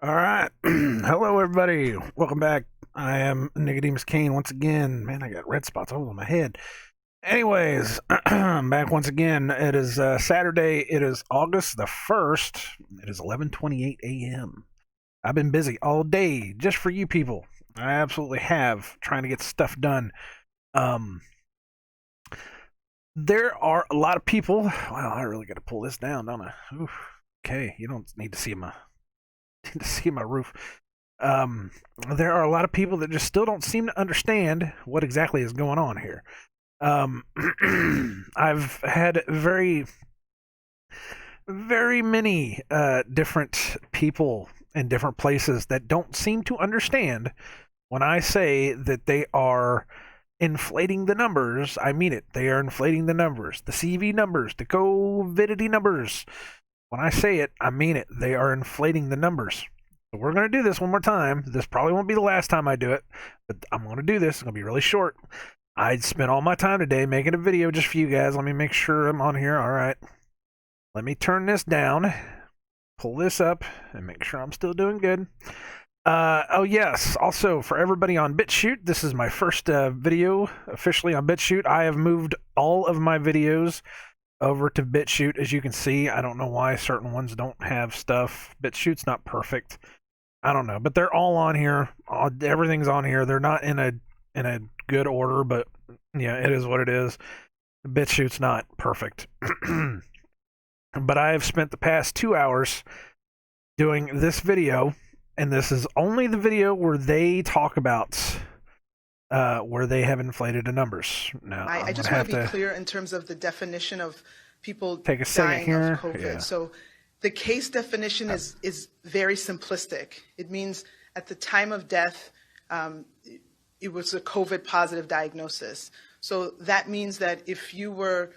All right. Hello, everybody. Welcome back. I am Nicodemus Kane once again. Man, I got red spots all over my head. Anyways, I'm back once again. It is Saturday. It is August the 1st. It is 11:28 a.m. I've been busy all day just for you people. I absolutely have, trying to get stuff done. Um, there are a lot of people. Wow, I really got to pull this down, don't I? Oof. Okay, you don't need to see my need to see my roof. um, there are a lot of people that just still don't seem to understand what exactly is going on here. Um, I've had very many different people in different places that don't seem to understand when I say that they are inflating the numbers. I mean it. They are inflating the numbers, the CV numbers, the Covidity numbers. When I say it, I mean it. They are inflating the numbers. So we're going to do this one more time. This probably won't be the last time I do it, but I'm going to do this. It's going to be really short. I spent all my time today making a video just for you guys. Let me make sure I'm on here. All right. Let me turn this down, pull this up, and make sure I'm still doing good. Oh, yes. Also, for everybody on BitChute, this is my first video officially on BitChute. I have moved all of my videos over to BitChute. As you can see, I don't know why certain ones don't have stuff. BitChute's not perfect. I don't know, but they're all on here. Everything's on here. They're not in a good order, but yeah, it is what it is. BitChute's not perfect. But I have spent the past 2 hours doing this video, and this is only the video where they talk about where they have inflated the numbers. Now, I I'm just gonna want have to be to clear in terms of the definition of people take a second dying here. of COVID. Yeah. So the case definition is very simplistic. It means at the time of death, it was a COVID positive diagnosis. So that means that if you were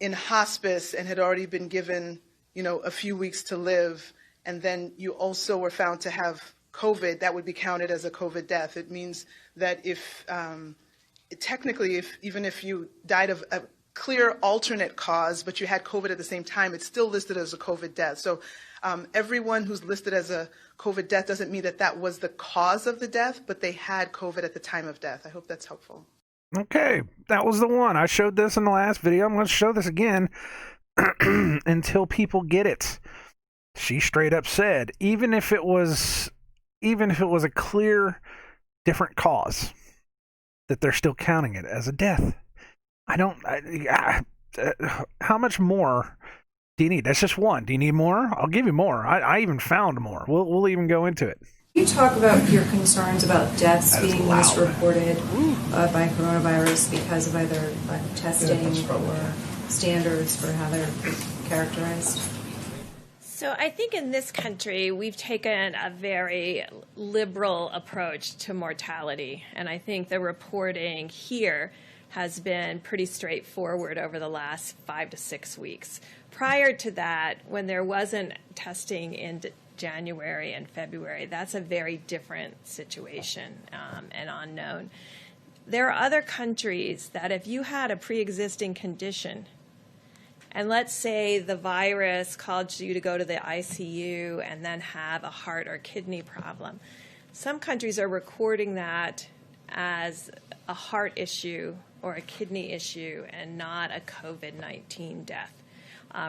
in hospice and had already been given, a few weeks to live, and then you also were found to have COVID, that would be counted as a COVID death. It means that if technically, even if you died of a clear alternate cause, but you had COVID at the same time, it's still listed as a COVID death. So everyone who's listed as a COVID death doesn't mean that that was the cause of the death, but they had COVID at the time of death. I hope that's helpful. Okay, that was the one. I showed this in the last video. I'm going to show this again until people get it. She straight up said, even if it was a clear different cause, that they're still counting it as a death. How much more do you need? That's just one. Do you need more? I'll give you more. I even found more. We'll even go into it. Can you talk about your concerns about deaths That is being loud. misreported by coronavirus because of either lack of testing or standards for how they're characterized? So I think in this country, we've taken a very liberal approach to mortality. And I think the reporting here has been pretty straightforward over the last 5 to 6 weeks. Prior to that, when there wasn't testing in January and February, that's a very different situation and unknown. There are other countries that if you had a pre-existing condition, and let's say the virus caused you to go to the ICU and then have a heart or kidney problem, some countries are recording that as a heart issue or a kidney issue and not a COVID-19 death.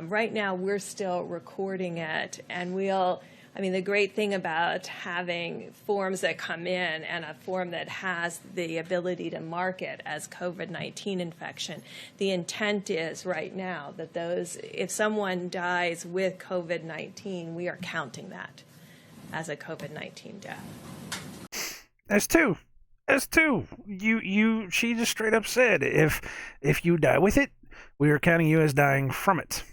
Right now, we're still recording it, and the great thing about having forms that come in and a form that has the ability to mark it as COVID-19 infection, the intent is right now that if someone dies with COVID-19, we are counting that as a COVID-19 death. That's two. She just straight up said, if you die with it, we are counting you as dying from it.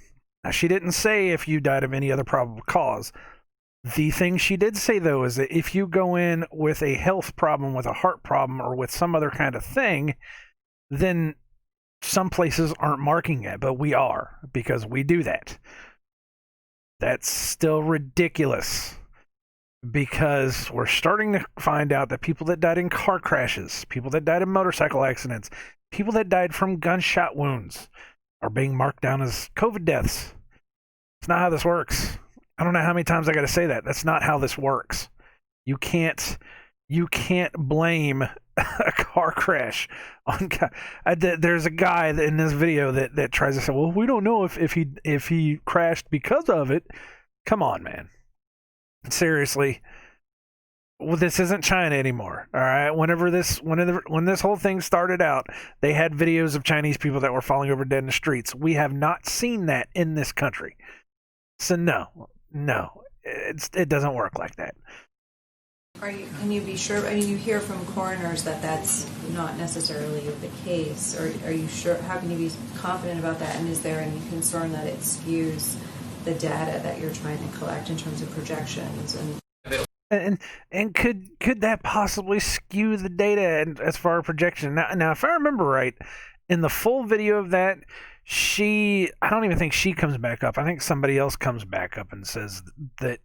Now, she didn't say if you died of any other probable cause. The thing she did say, though, is that if you go in with a health problem, with a heart problem, or with some other kind of thing, then some places aren't marking it, but we are, because we do that. That's still ridiculous, because we're starting to find out that people that died in car crashes, people that died in motorcycle accidents, people that died from gunshot wounds are being marked down as COVID deaths. It's not how this works. I don't know how many times I got to say that. That's not how this works. You can't blame a car crash on. There's a guy in this video that tries to say, "Well, we don't know if he crashed because of it." Come on, man. Seriously. Well, this isn't China anymore. All right. When this whole thing started out, they had videos of Chinese people that were falling over dead in the streets. We have not seen that in this country. So no, it doesn't work like that. Can you be sure? I mean, you hear from coroners that that's not necessarily the case. Or are you sure? How can you be confident about that? And is there any concern that it skews the data that you're trying to collect in terms of projections? And could that possibly skew the data as far as projection? Now, if I remember right, in the full video of that, I don't even think she comes back up. I think somebody else comes back up and says that,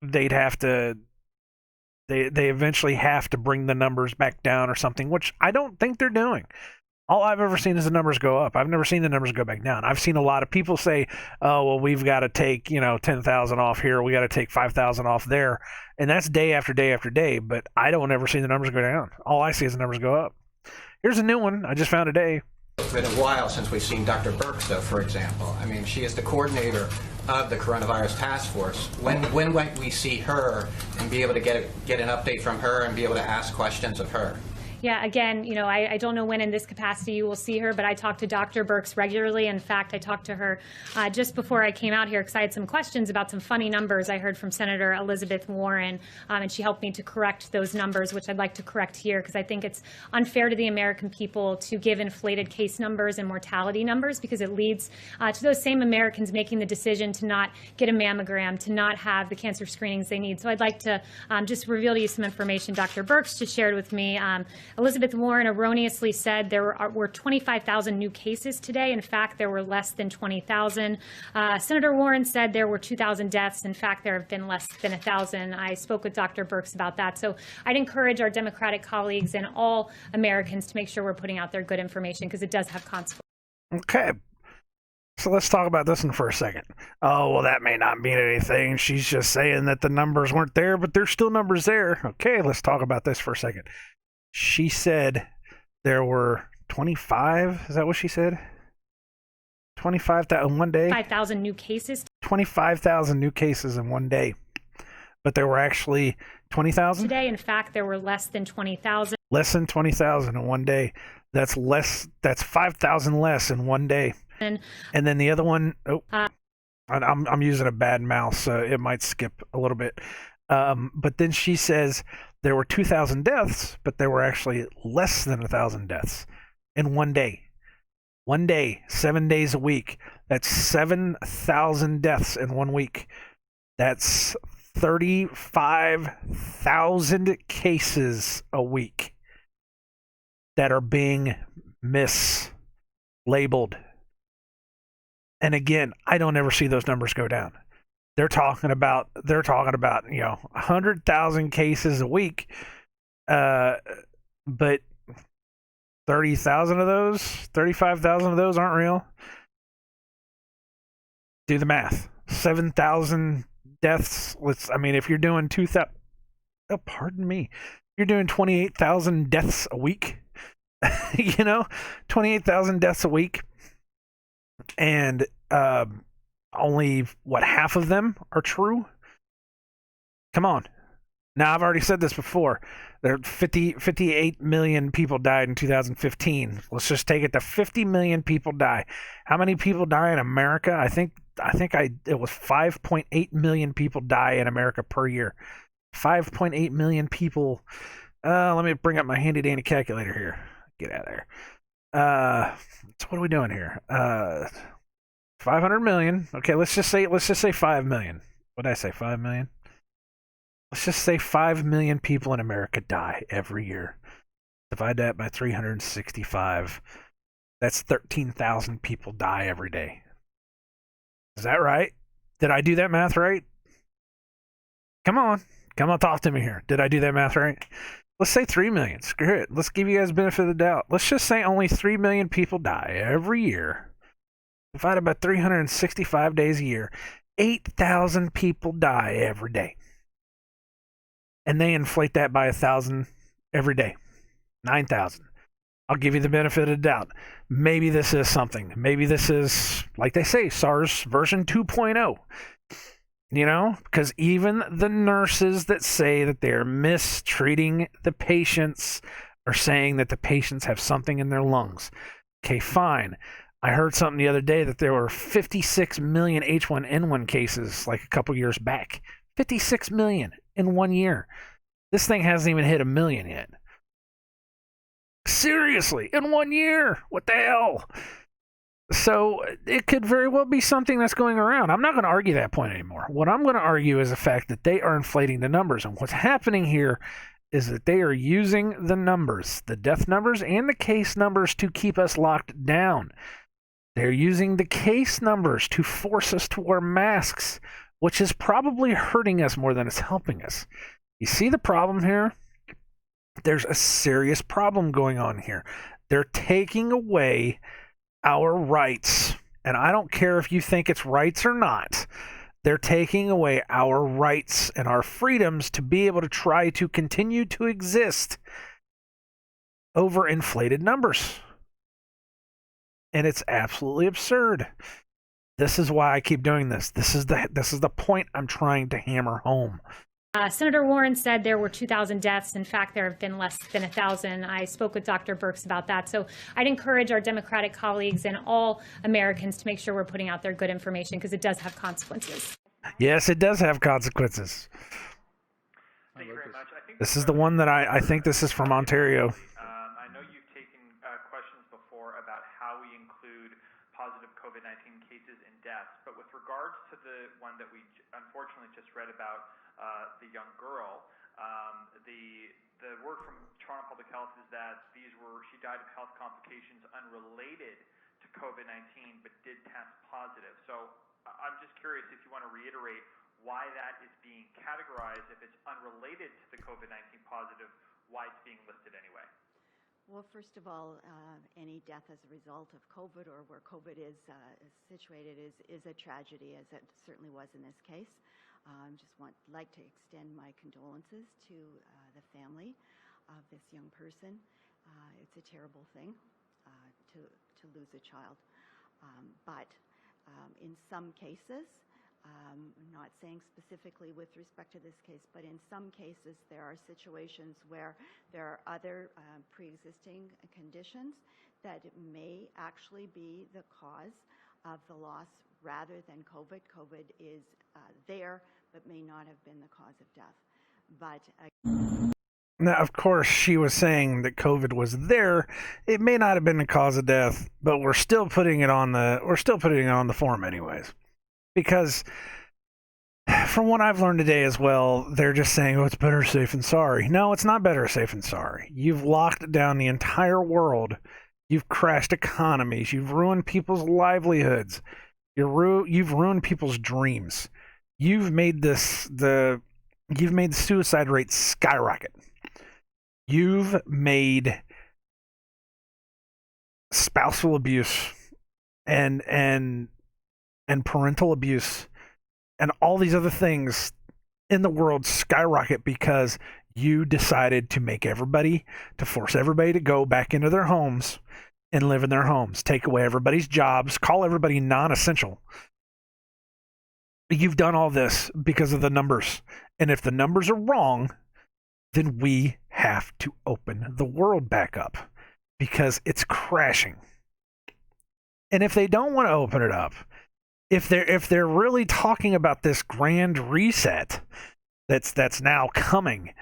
they'd have to they eventually have to bring the numbers back down or something, which I don't think they're doing. All I've ever seen is the numbers go up. I've never seen the numbers go back down. I've seen a lot of people say, "Oh, well, we've got to take 10,000 off here. We got to take 5,000 off there," and that's day after day after day. But I don't ever see the numbers go down. All I see is the numbers go up. Here's a new one I just found today. It's been a while since we've seen Dr. Birx, though, for example. I mean, she is the coordinator of the coronavirus task force. When might we see her and be able to get an update from her and be able to ask questions of her? Yeah, again, I don't know when in this capacity you will see her, but I talk to Dr. Birx regularly. In fact, I talked to her just before I came out here because I had some questions about some funny numbers I heard from Senator Elizabeth Warren, and she helped me to correct those numbers, which I'd like to correct here because I think it's unfair to the American people to give inflated case numbers and mortality numbers because it leads to those same Americans making the decision to not get a mammogram, to not have the cancer screenings they need. So I'd like to just reveal to you some information Dr. Birx just shared with me. Elizabeth Warren erroneously said there were 25,000 new cases today. In fact, there were less than 20,000. Senator Warren said there were 2,000 deaths. In fact, there have been less than 1,000. I spoke with Dr. Birx about that. So I'd encourage our Democratic colleagues and all Americans to make sure we're putting out their good information because it does have consequences. Okay. So let's talk about this one for a second. Oh, well, that may not mean anything. She's just saying that the numbers weren't there, but there's still numbers there. Okay, let's talk about this for a second. She said there were 25. Is that what she said? 25,000 in one day? 5,000 new cases. 25,000 new cases in one day. But there were actually 20,000? Today, in fact, there were less than 20,000. Less than 20,000 in one day. That's 5,000 less in one day. And then the other one, I'm using a bad mouse, so it might skip a little bit. But then she says there were 2,000 deaths, but there were actually less than 1,000 deaths in one day. One day, 7 days a week. That's 7,000 deaths in 1 week. That's 35,000 cases a week that are being mislabeled. And again, I don't ever see those numbers go down. They're talking about 100,000 cases a week, but 30,000 of those, 35,000 of those aren't real. Do the math. 7,000 deaths. If you're doing 2,000, you're doing 28,000 deaths a week. 28,000 deaths a week, and only half of them are true? Come on. Now, I've already said this before. There 58 million people died in 2015. Let's just take it to 50 million people die. How many people die in America? I think it was 5.8 million people die in America per year. 5.8 million people. Let me bring up my handy dandy calculator here. Get out of there. So what are we doing here? 500 million. Okay, let's just say 5 million. What did I say? 5 million? Let's just say 5 million people in America die every year. Divide that by 365. That's 13,000 people die every day. Is that right? Did I do that math right? Come on, talk to me here. Did I do that math right? Let's say 3 million. Screw it. Let's give you guys the benefit of the doubt. Let's just say only 3 million people die every year. divided by 365 days a year, 8,000 people die every day. And they inflate that by 1,000 every day. 9,000. I'll give you the benefit of the doubt. Maybe this is something. Maybe this is, like they say, SARS version 2.0. You know, because even the nurses that say that they're mistreating the patients are saying that the patients have something in their lungs. Okay, fine. I heard something the other day that there were 56 million H1N1 cases like a couple years back. 56 million in 1 year. This thing hasn't even hit 1 million yet. Seriously, in 1 year. What the hell? So it could very well be something that's going around. I'm not going to argue that point anymore. What I'm going to argue is the fact that they are inflating the numbers. And what's happening here is that they are using the numbers, the death numbers and the case numbers, to keep us locked down. They're using the case numbers to force us to wear masks, which is probably hurting us more than it's helping us. You see the problem here? There's a serious problem going on here. They're taking away our rights, and I don't care if you think it's rights or not. They're taking away our rights and our freedoms to be able to try to continue to exist over inflated numbers. And it's absolutely absurd. This is why I keep doing this. This is the point I'm trying to hammer home. Senator Warren said there were 2,000 deaths. In fact, there have been less than 1,000. I spoke with Dr. Birx about that. So I'd encourage our Democratic colleagues and all Americans to make sure we're putting out their good information, because it does have consequences. Yes, it does have consequences. Thank you very much. This is the one that I think this is from Ontario. I know you've taken questions before about how we include positive COVID-19 cases and deaths, but with regards to the one that we unfortunately just read about, the young girl, the word from Toronto Public Health is that she died of health complications unrelated to COVID-19, but did test positive. So I'm just curious if you want to reiterate why that is being categorized. If it's unrelated to the COVID-19 positive, why it's being listed anyway? Well, first of all, any death as a result of COVID or where COVID is situated is a tragedy, as it certainly was in this case. Like to extend my condolences to the family of this young person. It's a terrible thing to lose a child, but in some cases, I'm not saying specifically with respect to this case, but in some cases there are situations where there are other pre-existing conditions that may actually be the cause of the loss rather than COVID. COVID is there, but may not have been the cause of death. But now, of course, she was saying that COVID was there. It may not have been the cause of death, but we're still putting it on the form anyways. Because from what I've learned today as well, they're just saying, oh, it's better safe than sorry. No, it's not better safe than sorry. You've locked down the entire world. You've crashed economies. You've ruined people's livelihoods. You've ruined people's dreams. You've made the suicide rate skyrocket. You've made spousal abuse and parental abuse and all these other things in the world skyrocket because you decided to force everybody to go back into their homes and live in their homes, take away everybody's jobs, call everybody non-essential. You've done all this because of the numbers. And if the numbers are wrong, then we have to open the world back up because it's crashing. And if they don't want to open it up, if they're really talking about this grand reset that's now coming,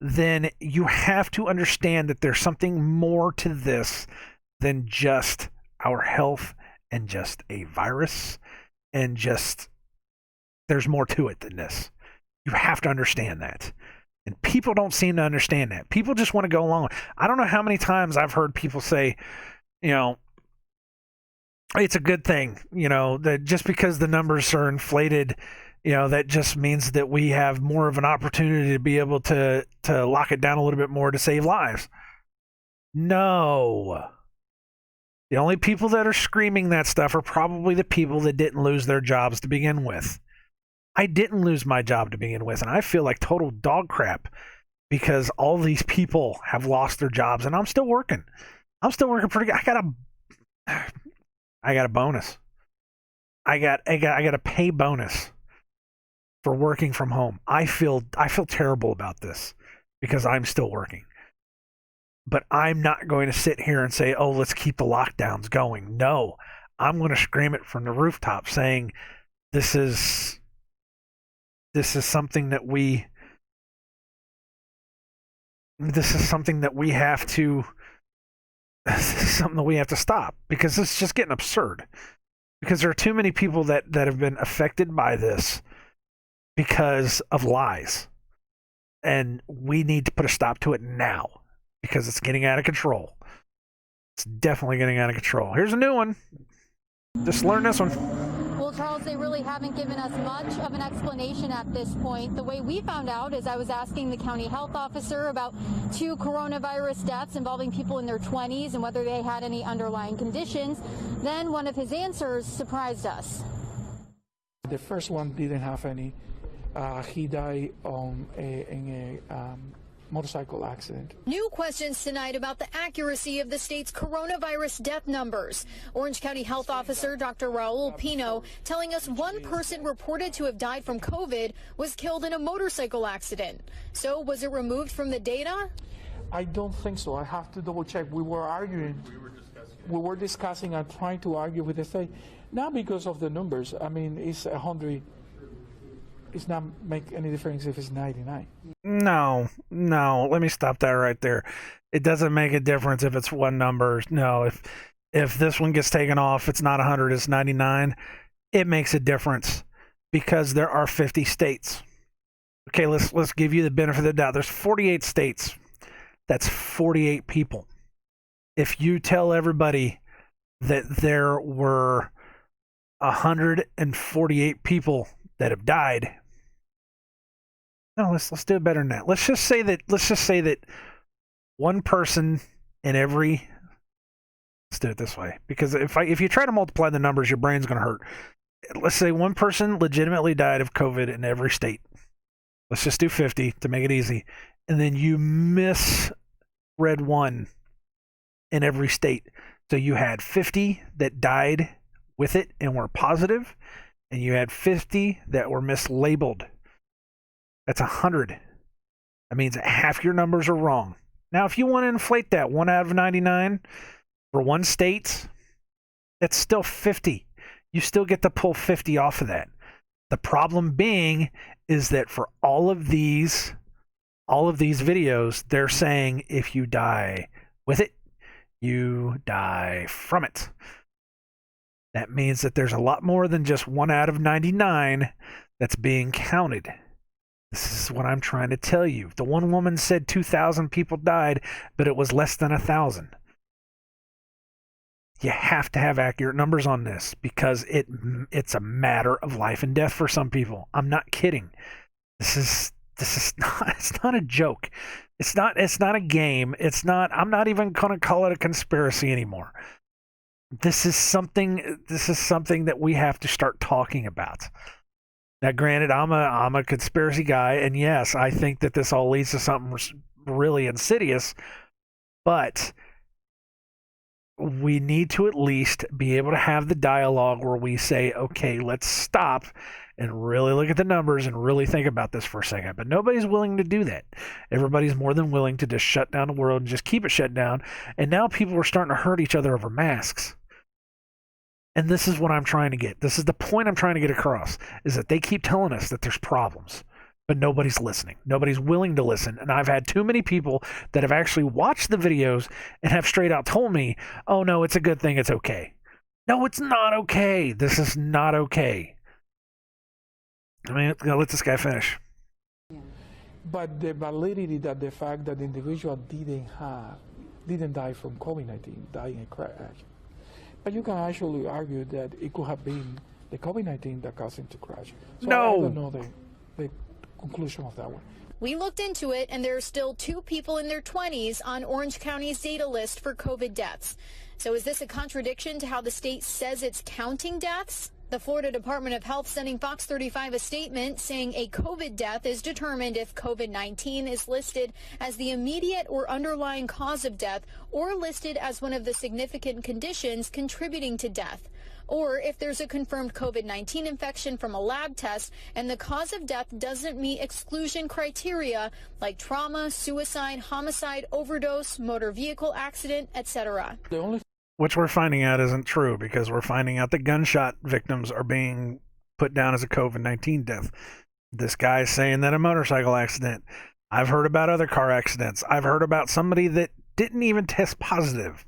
then you have to understand that there's something more to this than just our health and just a virus and just there's more to it than this. You have to understand that. And people don't seem to understand that. People just want to go along. I don't know how many times I've heard people say, it's a good thing, that just because the numbers are inflated, that just means that we have more of an opportunity to be able to lock it down a little bit more to save lives. No. The only people that are screaming that stuff are probably the people that didn't lose their jobs to begin with. I didn't lose my job to begin with, and I feel like total dog crap because all these people have lost their jobs, and I'm still working. I'm still working pretty good. I got a bonus. I got a pay bonus for working from home. I feel terrible about this because I'm still working. But I'm not going to sit here and say, "Oh, let's keep the lockdowns going." No, I'm going to scream it from the rooftop, saying, "This is something that we have to." This is something that we have to stop because it's just getting absurd. Because there are too many people that have been affected by this because of lies. And we need to put a stop to it now because it's getting out of control. It's definitely getting out of control. Here's a new one. Just learn this one. Well, Charles, they really haven't given us much of an explanation at this point. The way we found out is I was asking the county health officer about 2 coronavirus deaths involving people in their 20s and whether they had any underlying conditions. Then one of his answers surprised us. The first one didn't have any. He died in a motorcycle accident. New questions tonight about the accuracy of the state's coronavirus death numbers. Orange County Health Officer Dr. Raul Pino telling us one person reported to have died from COVID was killed in a motorcycle accident. So was it removed from the data? I don't think so. I have to double check. We were arguing. We were discussing and trying to argue with the state. Not because of the numbers. I mean, it's 100. It's not make any difference if it's 99. No. Let me stop that right there. It doesn't make a difference if it's one number. No, if this one gets taken off, it's not 100, it's 99. It makes a difference because there are 50 states. Okay, let's give you the benefit of the doubt. There's 48 states. That's 48 people. If you tell everybody that there were 148 people that have died. No, let's do it better than that. Let's just say that one person in every. Let's do it this way because if you try to multiply the numbers, your brain's going to hurt. Let's say one person legitimately died of COVID in every state. Let's just do 50 to make it easy, and then you misread one in every state. So you had 50 that died with it and were positive, and you had 50 that were mislabeled. That's 100. That means that half your numbers are wrong. Now, if you want to inflate that 1 out of 99 for one state, that's still 50. You still get to pull 50 off of that. The problem being is that for all of these videos, they're saying if you die with it, you die from it. That means that there's a lot more than just 1 out of 99 that's being counted. This is what I'm trying to tell you. The one woman said 2,000 people died, but it was less than 1,000. You have to have accurate numbers on this because it's a matter of life and death for some people. I'm not kidding. This is not. It's not a joke. It's not a game. It's not. I'm not even going to call it a conspiracy anymore. This is something that we have to start talking about. Now, granted, I'm a conspiracy guy, and yes, I think that this all leads to something really insidious, but we need to at least be able to have the dialogue where we say, okay, let's stop and really look at the numbers and really think about this for a second. But nobody's willing to do that. Everybody's more than willing to just shut down the world and just keep it shut down. And now people are starting to hurt each other over masks. And this is what I'm trying to get. This is the point I'm trying to get across, is that they keep telling us that there's problems, but nobody's listening. Nobody's willing to listen. And I've had too many people that have actually watched the videos and have straight out told me, oh, no, it's a good thing. It's okay. No, it's not okay. This is not okay. I mean, let this guy finish. But the validity that the fact that the individual didn't die from COVID-19, died in a crash. But you can actually argue that it could have been the COVID-19 that caused him to crash. So No. I don't know the conclusion of that one. We looked into it, and there are still 2 people in their 20s on Orange County's data list for COVID deaths. So is this a contradiction to how the state says it's counting deaths? The Florida Department of Health sending Fox 35 a statement saying a COVID death is determined if COVID-19 is listed as the immediate or underlying cause of death or listed as one of the significant conditions contributing to death, or if there's a confirmed COVID-19 infection from a lab test and the cause of death doesn't meet exclusion criteria like trauma, suicide, homicide, overdose, motor vehicle accident, etc. Which we're finding out isn't true, because we're finding out that gunshot victims are being put down as a COVID-19 death. This guy's saying that a motorcycle accident. I've heard about other car accidents. I've heard about somebody that didn't even test positive,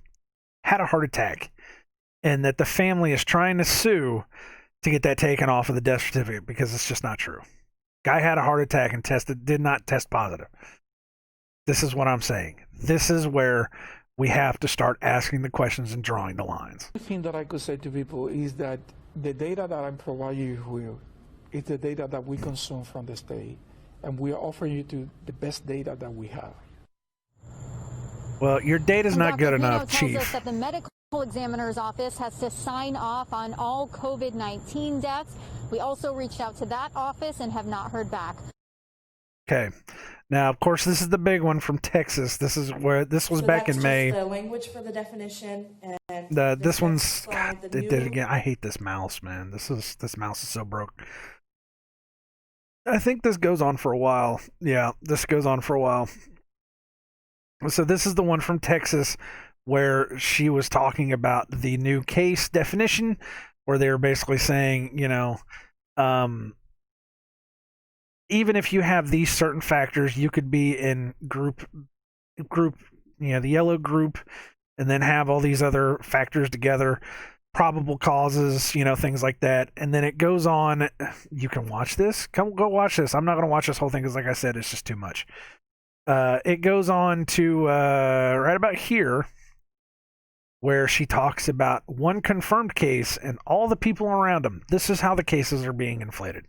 had a heart attack, and that the family is trying to sue to get that taken off of the death certificate because it's just not true. Guy had a heart attack and did not test positive. This is what I'm saying. This is where we have to start asking the questions and drawing the lines. The thing that I could say to people is that the data that I'm providing you with is the data that we consume from the state, and we are offering you to the best data that we have. Well, your data's not good enough, Tells Chief. us that the medical examiner's office has to sign off on all COVID-19 deaths. We also reached out to that office and have not heard back. Okay. Now, of course, this is the big one from Texas. This is where this was back in May. The language for the definition, and this one's it did it again. I hate this mouse, man. This mouse is so broke. I think this goes on for a while. Yeah, this goes on for a while. So this is the one from Texas where she was talking about the new case definition, where they were basically saying, even if you have these certain factors, you could be in group, the yellow group, and then have all these other factors together, probable causes, things like that. And then it goes on. You can watch this. Go watch this. I'm not going to watch this whole thing because, like I said, it's just too much. It goes on to right about here, where she talks about one confirmed case and all the people around them. This is how the cases are being inflated.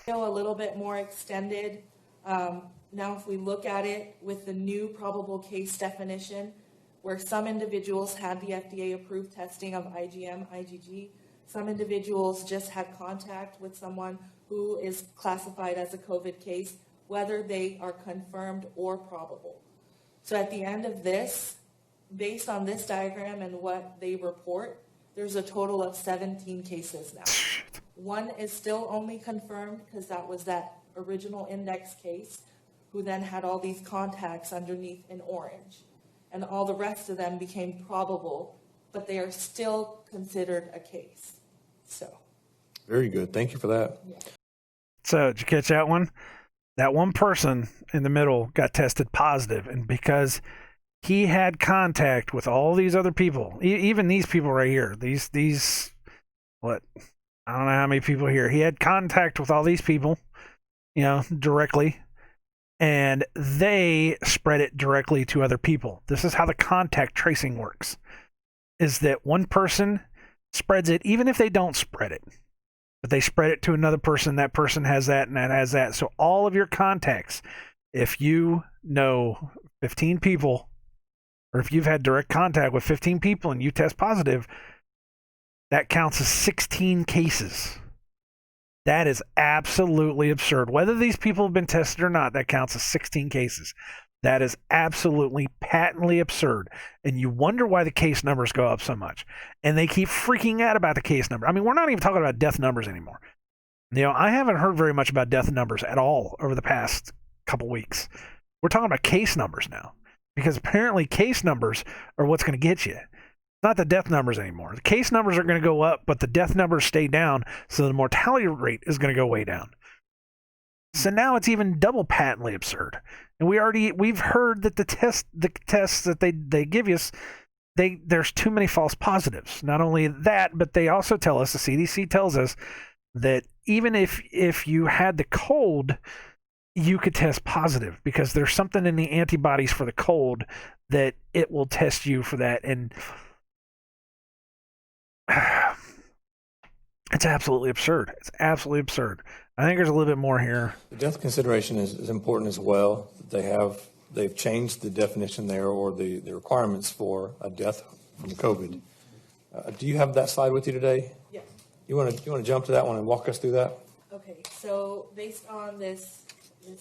A little bit more extended. Now, if we look at it with the new probable case definition, where some individuals had the FDA-approved testing of IgM, IgG, some individuals just had contact with someone who is classified as a COVID case, whether they are confirmed or probable. So at the end of this, based on this diagram and what they report, there's a total of 17 cases now. One is still only confirmed because that was that original index case, who then had all these contacts underneath in orange. And all the rest of them became probable, but they are still considered a case. So. Very good. Thank you for that. Yeah. So did you catch that one? That one person in the middle got tested positive, and because he had contact with all these other people, even these people right here, these what? I don't know how many people here. He had contact with all these people, directly, and they spread it directly to other people. This is how the contact tracing works, is that one person spreads it even if they don't spread it, but they spread it to another person. That person has that, and that has that. So all of your contacts, if you know 15 people, or if you've had direct contact with 15 people and you test positive, that counts as 16 cases. That is absolutely absurd. Whether these people have been tested or not, that counts as 16 cases. That is absolutely patently absurd. And you wonder why the case numbers go up so much. And they keep freaking out about the case number. I mean, we're not even talking about death numbers anymore. I haven't heard very much about death numbers at all over the past couple weeks. We're talking about case numbers now, because apparently case numbers are what's going to get you. Not the death numbers anymore. The case numbers are going to go up, but the death numbers stay down, so the mortality rate is going to go way down. So now it's even double patently absurd. And we've heard that the tests that they give us, there's too many false positives. Not only that, but they also tell us, the CDC tells us, that even if you had the cold, you could test positive, because there's something in the antibodies for the cold that it will test you for that. And It's absolutely absurd. It's absolutely absurd. I think there's a little bit more here. The death consideration is important as well. They've changed the definition there, or the requirements for a death from COVID. Do you have that slide with you today? Yes. You want to jump to that one and walk us through that? Okay, so based on this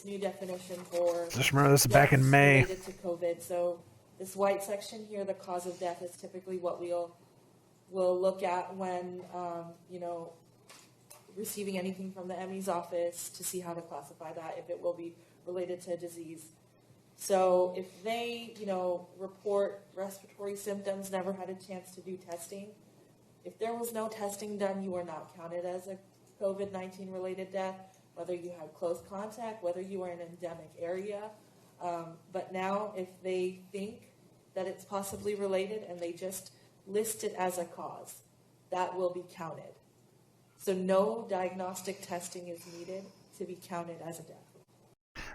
new definition for Just remember this is back in deaths May. related to COVID. So this white section here, the cause of death, is typically what we'll look at when receiving anything from the ME's office to see how to classify that, if it will be related to a disease. So if they, report respiratory symptoms, never had a chance to do testing, if there was no testing done, you are not counted as a COVID-19 related death, whether you had close contact, whether you were in an endemic area. But now if they think that it's possibly related and they just list it as a cause, that will be counted. So no diagnostic testing is needed to be counted as a death.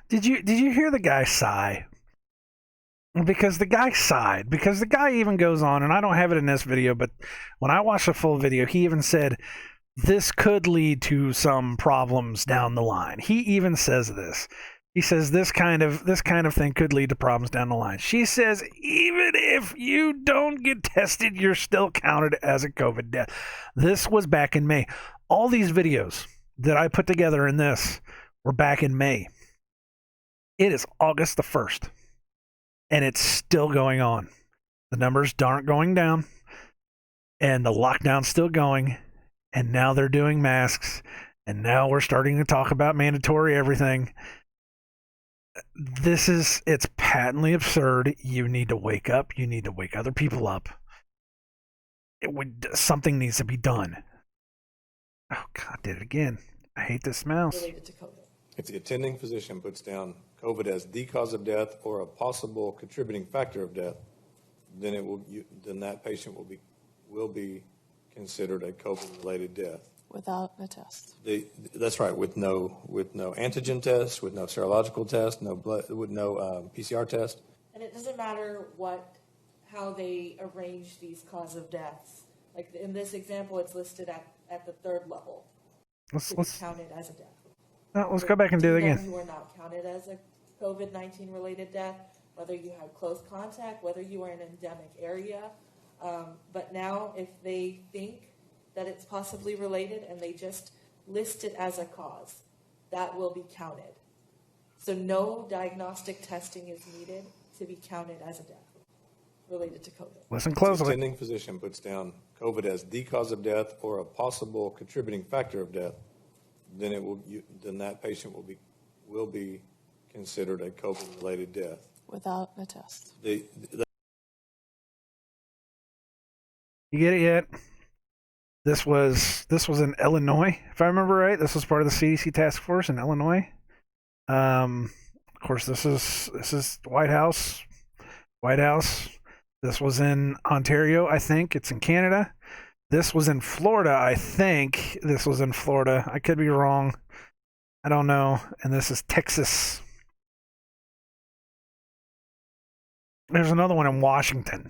Did you hear the guy sigh? Because the guy sighed. Because the guy even goes on, and I don't have it in this video, but when I watched the full video, he even said this could lead to some problems down the line. He even says this. He says this kind of thing could lead to problems down the line. She says even if you don't get tested, you're still counted as a COVID death. This was back in May. All these videos that I put together in this were back in May. It is August the 1st, and it's still going on. The numbers aren't going down, and the lockdown's still going, and now they're doing masks, and now we're starting to talk about mandatory everything. It's patently absurd. You need to wake up. You need to wake other people up. Something needs to be done. Oh, God, did it again. I hate this mouse. Related to COVID. If the attending physician puts down COVID as the cause of death or a possible contributing factor of death, then that patient will be considered a COVID-related death Without a test. That's right. With no antigen test, with no serological test, no blood, with no PCR test. And it doesn't matter how they arrange these cause of deaths. Like in this example, it's listed at the third level. Let's count it as a death. Let's go back and do it again. You are not counted as a COVID-19 related death, whether you had close contact, whether you were in an endemic area. But now if they think that it's possibly related and they just list it as a cause, that will be counted. So no diagnostic testing is needed to be counted as a death related to COVID. Listen If the closely. attending physician puts down COVID as the cause of death or a possible contributing factor of death, then that patient will be considered a COVID-related death Without a test. You get it yet? This was in Illinois, if I remember right. This was part of the CDC task force in Illinois. Of course, this is White House. This was in Ontario, I think. It's in Canada. This was in Florida, I think. This was in Florida. I could be wrong. I don't know. And this is Texas. There's another one in Washington.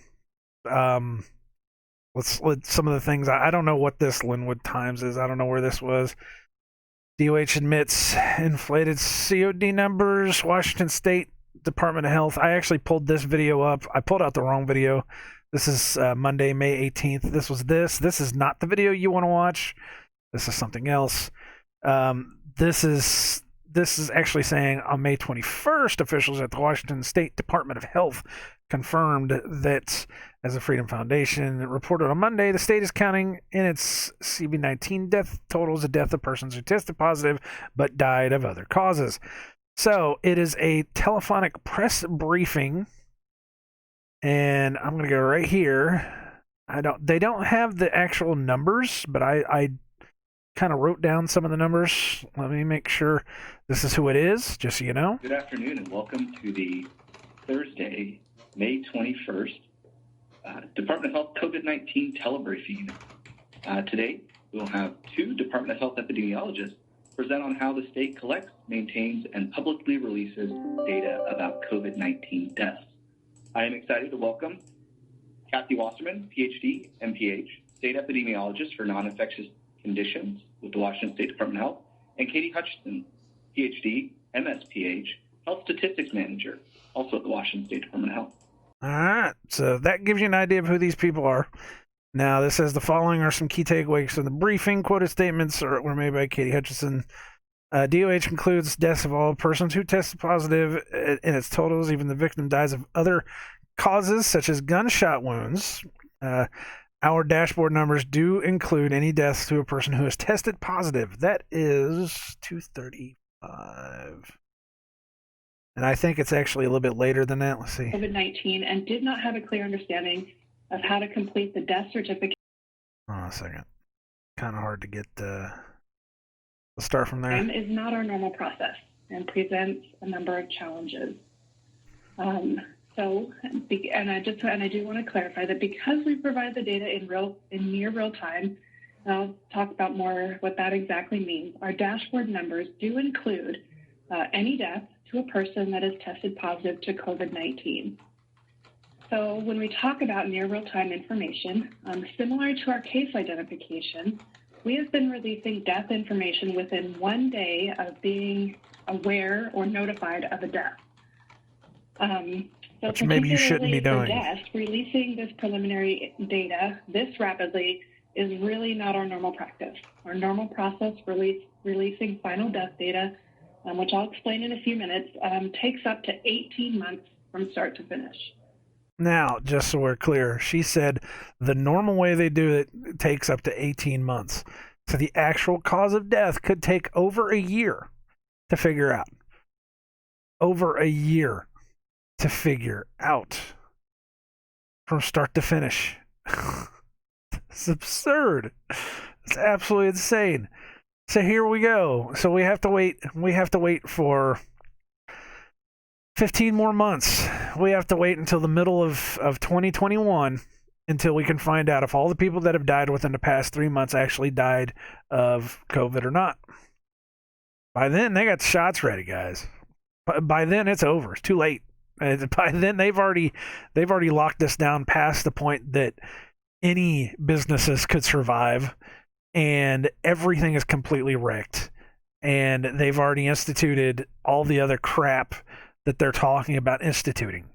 Let's some of the things. I don't know what this Linwood Times is. I don't know where this was. DOH admits inflated COD numbers. Washington State Department of Health. I actually pulled this video up. I pulled out the wrong video. This is Monday, May 18th. This was this. This is not the video you want to watch. This is something else. This is actually saying on May 21st, officials at the Washington State Department of Health confirmed that, as the Freedom Foundation reported on Monday, the state is counting in its COVID-19 death totals the death of persons who tested positive but died of other causes. So it is a telephonic press briefing, and I'm going to go right here. They don't have the actual numbers, but I kind of wrote down some of the numbers. Let me make sure this is who it is, just so you know. Good afternoon and welcome to the Thursday, May 21st, Department of Health COVID-19 telebriefing. Today, we'll have two Department of Health epidemiologists present on how the state collects, maintains, and publicly releases data about COVID-19 deaths. I am excited to welcome Kathy Wasserman, PhD, MPH, State Epidemiologist for Non-Infectious Conditions with the Washington State Department of Health, and Katie Hutchinson, PhD, MSPH, Health Statistics Manager, also at the Washington State Department of Health. All right, so that gives you an idea of who these people are. Now, this says the following are some key takeaways from the briefing. Quoted statements were made by Katie Hutchinson. DOH concludes deaths of all persons who tested positive in its totals. Even the victim dies of other causes, such as gunshot wounds. Our dashboard numbers do include any deaths to a person who has tested positive. That is 235. And I think it's actually a little bit later than that. Let's see. COVID-19 and did not have a clear understanding of how to complete the death certificate. Hold on a second. Kind of hard to get let's start from there. Is not our normal process and presents a number of challenges. And I do want to clarify that because we provide the data in near real time, and I'll talk about more what that exactly means. Our dashboard numbers do include any death to a person that is tested positive to COVID-19. So when we talk about near real-time information, similar to our case identification, we have been releasing death information within 1 day of being aware or notified of a death. Which maybe you shouldn't be doing. Deaths, releasing this preliminary data this rapidly is really not our normal practice. Our normal process releasing final death data, which I'll explain in a few minutes, takes up to 18 months from start to finish. Now, just so we're clear, she said the normal way they do it takes up to 18 months. So the actual cause of death could take over a year to figure out. Over a year to figure out. From start to finish. It's absurd. It's absolutely insane. So here we go. So we have to wait. We have to wait for 15 more months. We have to wait until the middle of 2021 until we can find out if all the people that have died within the past 3 months actually died of COVID or not. By then, they got the shots ready, guys. By then, it's over. It's too late. By then, they've already locked this down past the point that any businesses could survive, and everything is completely wrecked. And they've already instituted all the other crap that they're talking about instituting.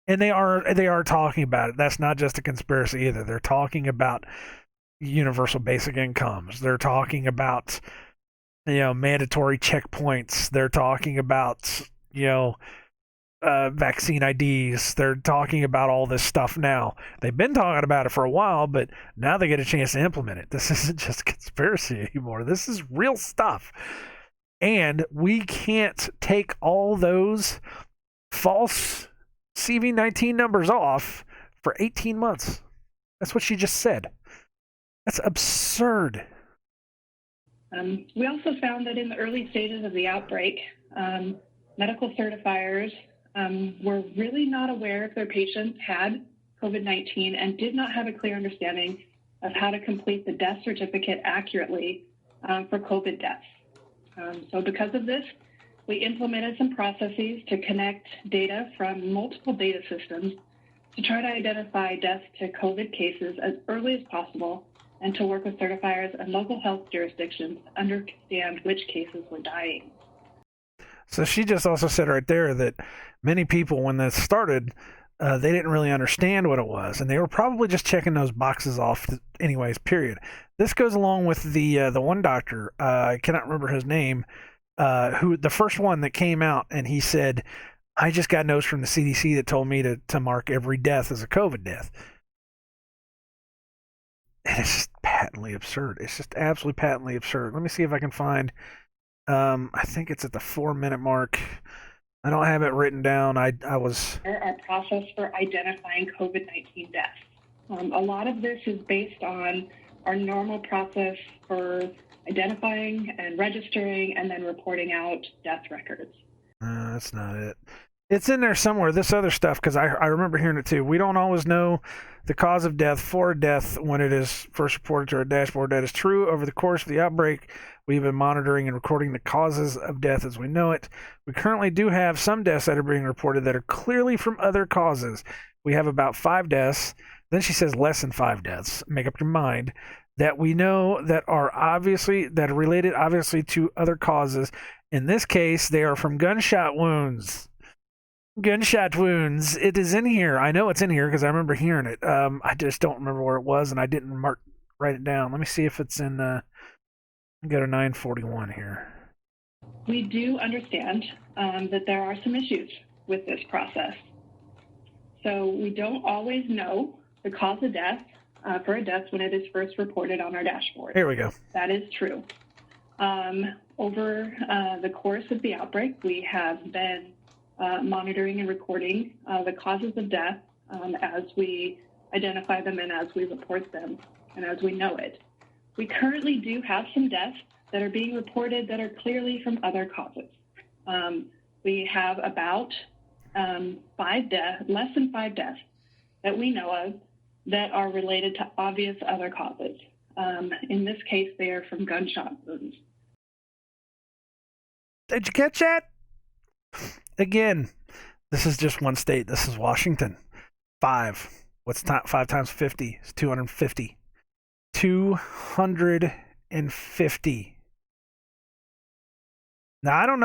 And they are talking about it. That's not just a conspiracy either. They're talking about universal basic incomes. They're talking about, mandatory checkpoints. They're talking about, vaccine IDs. They're talking about all this stuff now. They've been talking about it for a while, but now they get a chance to implement it. This isn't just a conspiracy anymore. This is real stuff. And we can't take all those false CV-19 numbers off for 18 months. That's what she just said. That's absurd. We also found that in the early stages of the outbreak, medical certifiers were really not aware if their patients had COVID-19 and did not have a clear understanding of how to complete the death certificate accurately for COVID deaths. So because of this, we implemented some processes to connect data from multiple data systems to try to identify deaths to COVID cases as early as possible and to work with certifiers and local health jurisdictions to understand which cases were dying. So she just also said right there that many people, when this started, they didn't really understand what it was, and they were probably just checking those boxes off anyways, period. This goes along with the one doctor, I cannot remember his name, who the first one that came out, and he said, I just got notes from the CDC that told me to mark every death as a COVID death. And it's just patently absurd. It's just absolutely patently absurd. Let me see if I can find, I think it's at the 4-minute mark. I don't have it written down. I was... Our process for identifying COVID-19 deaths. A lot of this is based on our normal process for identifying and registering and then reporting out death records. That's not it. It's in there somewhere, this other stuff, because I remember hearing it too. We don't always know the cause of death for a death when it is first reported to our dashboard. That is true. Over the course of the outbreak, we've been monitoring and recording the causes of death as we know it. We currently do have some deaths that are being reported that are clearly from other causes. We have about 5 deaths. Then she says less than 5 deaths. Make up your mind. that we know that are related obviously to other causes. In this case, they are from gunshot wounds. Gunshot wounds. It is in here. I know it's in here because I remember hearing it. I just don't remember where it was, and I didn't write it down. Let me see if it's in. Go to 941 here. We do understand that there are some issues with this process. So we don't always know the cause of death for a death when it is first reported on our dashboard. Here we go. That is true. Over the course of the outbreak, we have been monitoring and recording the causes of death as we identify them and as we report them and as we know it. We currently do have some deaths that are being reported that are clearly from other causes. We have about less than 5 deaths that we know of that are related to obvious other causes. In this case, they are from gunshot wounds. Did you catch that? Again, this is just one state. This is Washington. 5. What's 5 times 50? It's 250. 250. Now, I don't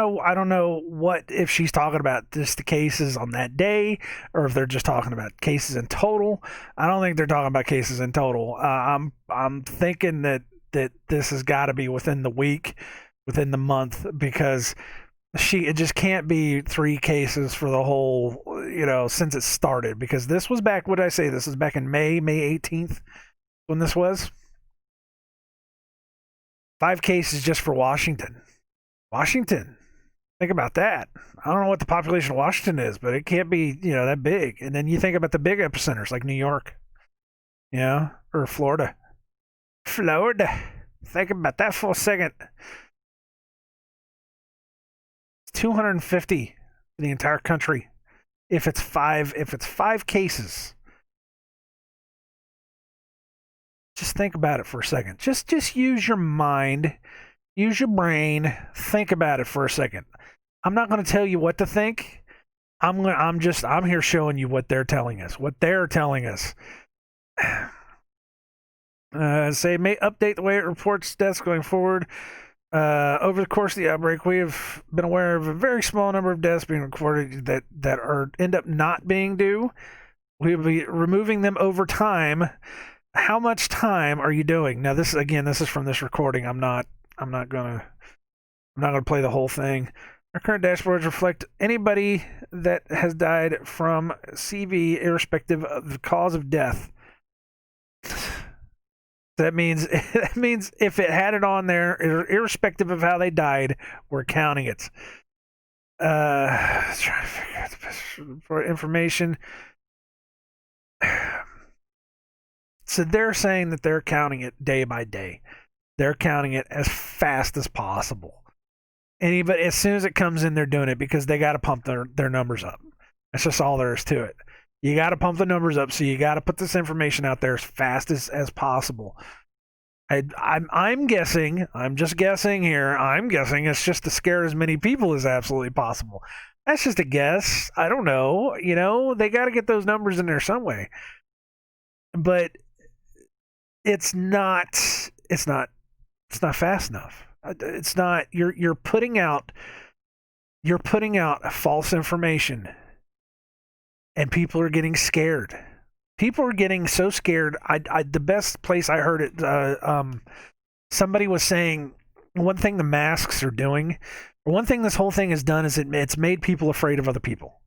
know what if she's talking about just the cases on that day or if they're just talking about cases in total. I don't think they're talking about cases in total. I'm thinking that this has got to be within the week, within the month, because it just can't be 3 cases for the whole, since it started, because this was back, what did I say? This is back in May 18th when this was. 5 cases just for Washington. Think about that. I don't know what the population of Washington is, but it can't be, that big. And then you think about the big epicenters like New York, or Florida. Think about that for a second. 250 in the entire country. If it's 5 cases. Just think about it for a second. Just use your mind. Use your brain. Think about it for a second. I'm not going to tell you what to think. I'm here showing you what they're telling us. Say may update the way it reports deaths going forward. Over the course of the outbreak, we have been aware of a very small number of deaths being recorded that end up not being due. We'll be removing them over time. How much time are you doing? Now, this is from this recording. I'm not gonna play the whole thing. Our current dashboards reflect anybody that has died from CV, irrespective of the cause of death. That means if it had it on there, irrespective of how they died, we're counting it. Trying to figure out the best for information. So they're saying that they're counting it day by day. They're counting it as fast as possible. But as soon as it comes in, they're doing it because they got to pump their numbers up. That's just all there is to it. You got to pump the numbers up, so you got to put this information out there as fast as possible. I'm guessing. I'm just guessing here. I'm guessing it's just to scare as many people as absolutely possible. That's just a guess. I don't know. They got to get those numbers in there some way. But it's not fast enough. It's not. You're putting out false information, and people are getting scared. People are getting so scared. The best place I heard it, somebody was saying one thing the masks are doing, or one thing this whole thing has done is it's made people afraid of other people,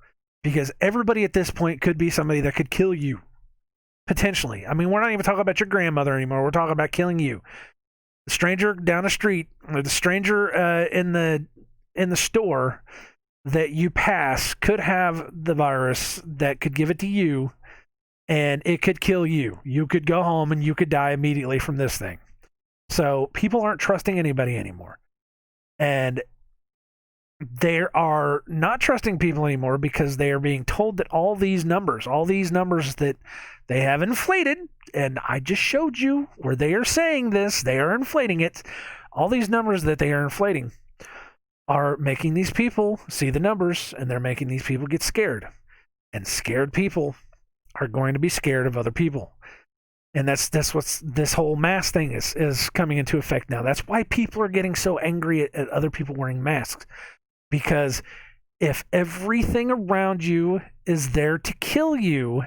because everybody at this point could be somebody that could kill you. Potentially. I mean, we're not even talking about your grandmother anymore. We're talking about killing you. The stranger down the street, or the stranger in the store that you pass could have the virus that could give it to you, and it could kill you. You could go home and you could die immediately from this thing. So people aren't trusting anybody anymore. And they are not trusting people anymore because they are being told that all these numbers that they have inflated, and I just showed you where they are saying this, they are inflating it. All these numbers that they are inflating are making these people see the numbers, and they're making these people get scared. And scared people are going to be scared of other people. And that's what's this whole mask thing is coming into effect now. That's why people are getting so angry at other people wearing masks. Because if everything around you is there to kill you,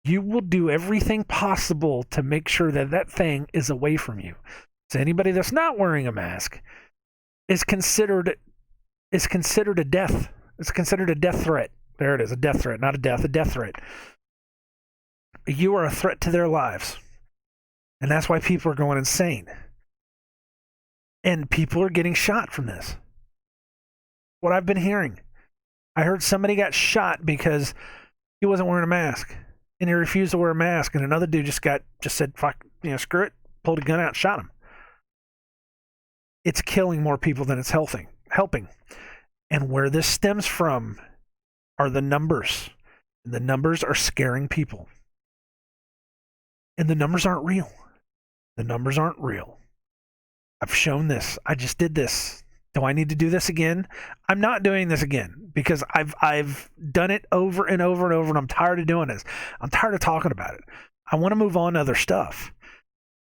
you will do everything possible to make sure that that thing is away from you. So anybody that's not wearing a mask is considered a death. It's considered a death threat. There it is, a death threat, not a death, a death threat. You are a threat to their lives. And that's why people are going insane. And people are getting shot from this. What I've been hearing. I heard somebody got shot because he wasn't wearing a mask. And he refused to wear a mask. And another dude just said, fuck, screw it, pulled a gun out and shot him. It's killing more people than it's helping. And where this stems from are the numbers. And the numbers are scaring people. And the numbers aren't real. The numbers aren't real. I've shown this. I just did this. Do I need to do this again? I'm not doing this again because I've done it over and over and over, and I'm tired of doing this. I'm tired of talking about it. I want to move on to other stuff.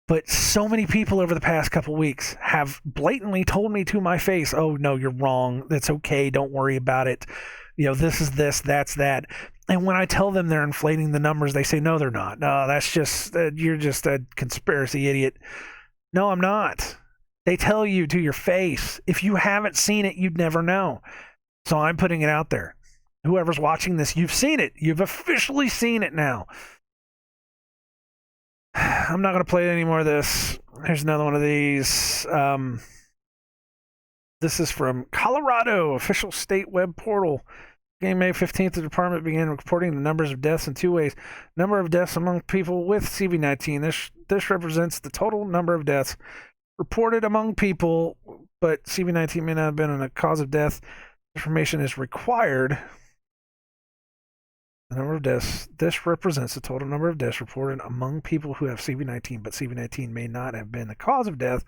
But so many people over the past couple weeks have blatantly told me to my face, oh, no, you're wrong. It's okay. Don't worry about it. This is this, that's that. And when I tell them they're inflating the numbers, they say, no, they're not. No, that's just, you're just a conspiracy idiot. No, I'm not. They tell you to your face. If you haven't seen it, you'd never know. So I'm putting it out there. Whoever's watching this, you've seen it. You've officially seen it now. I'm not going to play any more of this. Here's another one of these. This is from Colorado, official state web portal. Beginning May 15th, the department began reporting the numbers of deaths in two ways. Number of deaths among people with CV-19. This represents the total number of deaths reported among people, but CV-19 may not have been a cause of death. Information is required. The number of deaths. This represents the total number of deaths reported among people who have CV-19, but CV-19 may not have been the cause of death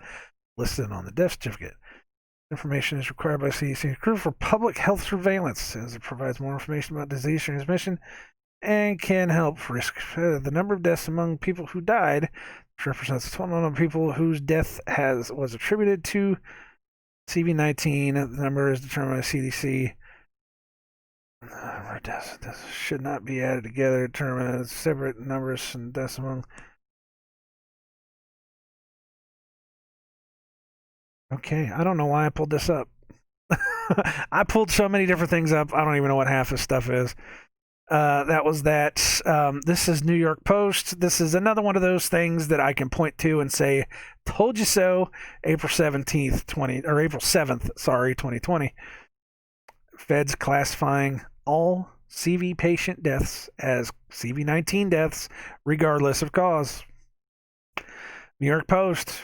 listed on the death certificate. Information is required by CDC crew for public health surveillance, as it provides more information about disease transmission and can help risk the number of deaths among people who died. Which represents the total number of people whose death was attributed to CV-19. The number is determined by CDC. Deaths should not be added together. Determine as separate numbers and deaths among. Okay, I don't know why I pulled this up. I pulled so many different things up. I don't even know what half this stuff is. That was that. This is New York Post. This is another one of those things that I can point to and say, "Told you so." April 17th, 2020. Feds classifying all CV patient deaths as CV-19 deaths, regardless of cause. New York Post.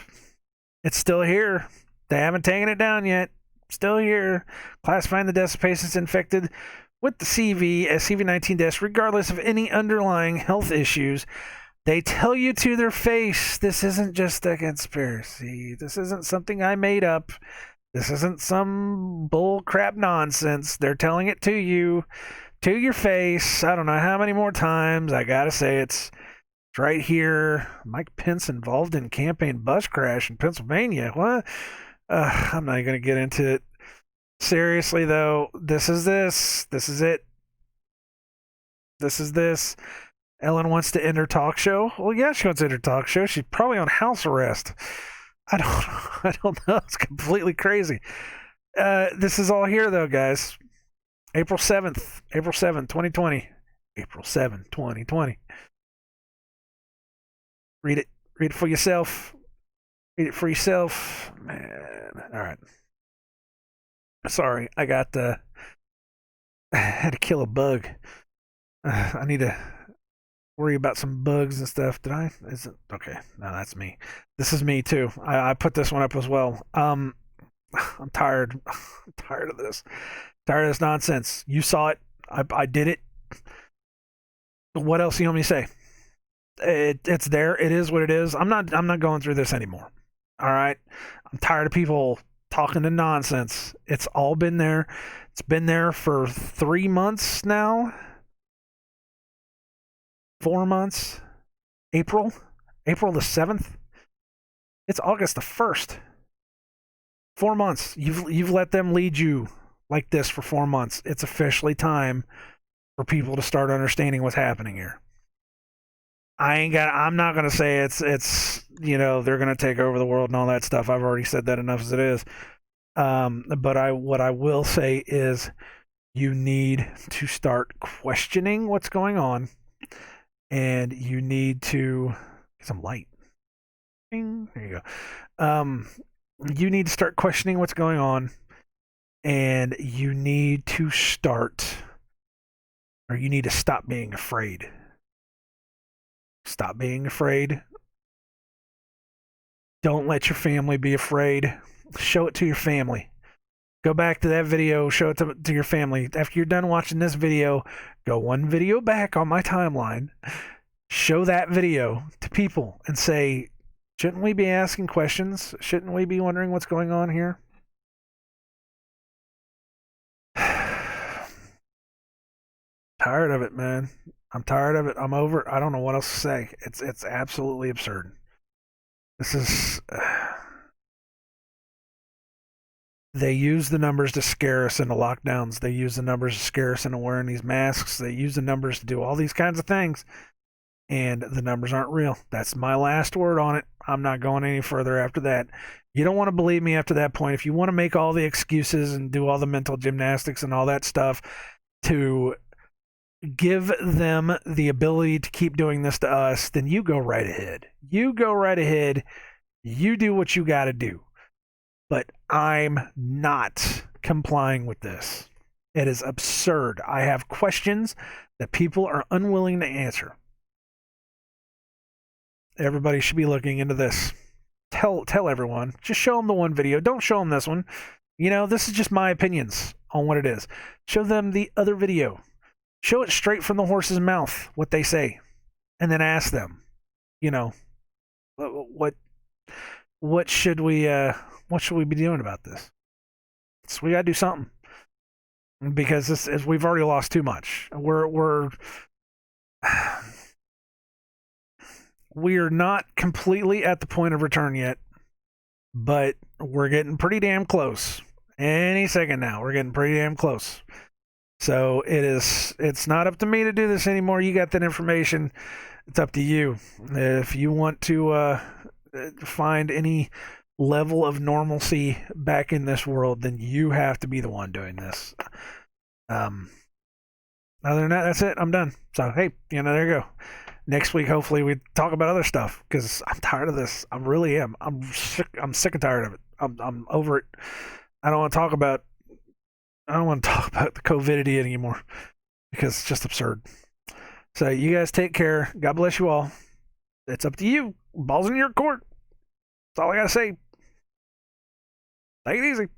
It's still here. They haven't taken it down yet. Still here. Classifying the deaths of patients infected with the CV as CV-19 deaths, regardless of any underlying health issues. They tell you to their face, this isn't just a conspiracy. This isn't something I made up. This isn't some bull crap nonsense. They're telling it to you, to your face. I don't know how many more times. I gotta say it's right here. Mike Pence involved in campaign bus crash in Pennsylvania. What? I'm not going to get into it. Seriously, though, this is this. This is it. This is this. Ellen wants to end her talk show. Well, yeah, she wants to end her talk show. She's probably on house arrest. I don't know. It's completely crazy. This is all here, though, guys. April 7th, 2020. April 7th, 2020. Read it. Read it for yourself. Read it for yourself. Man. All right. Sorry, I had to kill a bug. I need to worry about some bugs and stuff. Did I? Is it okay? No, that's me. This is me too. I put this one up as well. I'm tired. I'm tired of this. Tired of this nonsense. You saw it. I did it. What else do you want me to say? It's there. It is what it is. I'm not going through this anymore. All right. I'm tired of people talking to nonsense. It's all been there. It's been there for 3 months now. 4 months. April April the 7th? It's August the 1st. 4 months. You've let them lead you like this for 4 months. It's officially time for people to start understanding what's happening here. I'm not gonna say it's they're gonna take over the world and all that stuff. I've already said that enough as it is. But what I will say is you need to start questioning what's going on, and you need to get some light. Bing, there you go. You need to start questioning what's going on, and you need to stop being afraid. Stop being afraid. Don't let your family be afraid. Show it to your family. Go back to that video, show it to your family. After you're done watching this video, go one video back on my timeline, show that video to people and say, shouldn't we be asking questions? Shouldn't we be wondering what's going on here? Tired of it, man. I'm tired of it. I'm over it. I don't know what else to say. It's absolutely absurd. This is... They use the numbers to scare us into lockdowns. They use the numbers to scare us into wearing these masks. They use the numbers to do all these kinds of things. And the numbers aren't real. That's my last word on it. I'm not going any further after that. You don't want to believe me after that point. If you want to make all the excuses and do all the mental gymnastics and all that stuff to give them the ability to keep doing this to us, then you go right ahead. You go right ahead. You do what you got to do. But I'm not complying with this. It is absurd. I have questions that people are unwilling to answer. Everybody should be looking into this. Tell everyone. Just show them the one video. Don't show them this one. This is just my opinions on what it is. Show them the other video. Show it straight from the horse's mouth, what they say. And then ask them, what should we be doing about this? So we got to do something, because we've already lost too much. We're not completely at the point of return yet, but we're getting pretty damn close. Any second now, we're getting pretty damn close. So it's not up to me to do this anymore. You got that information. It's up to you. If you want to find any level of normalcy back in this world, then you have to be the one doing this. Other than that, that's it. I'm done. So, hey, there you go. Next week, hopefully, we talk about other stuff, because I'm tired of this. I really am. I'm sick and tired of it. I'm over it. I don't want to talk about the Covidity anymore, because it's just absurd. So you guys take care. God bless you all. It's up to you. Ball's in your court. That's all I got to say. Take it easy.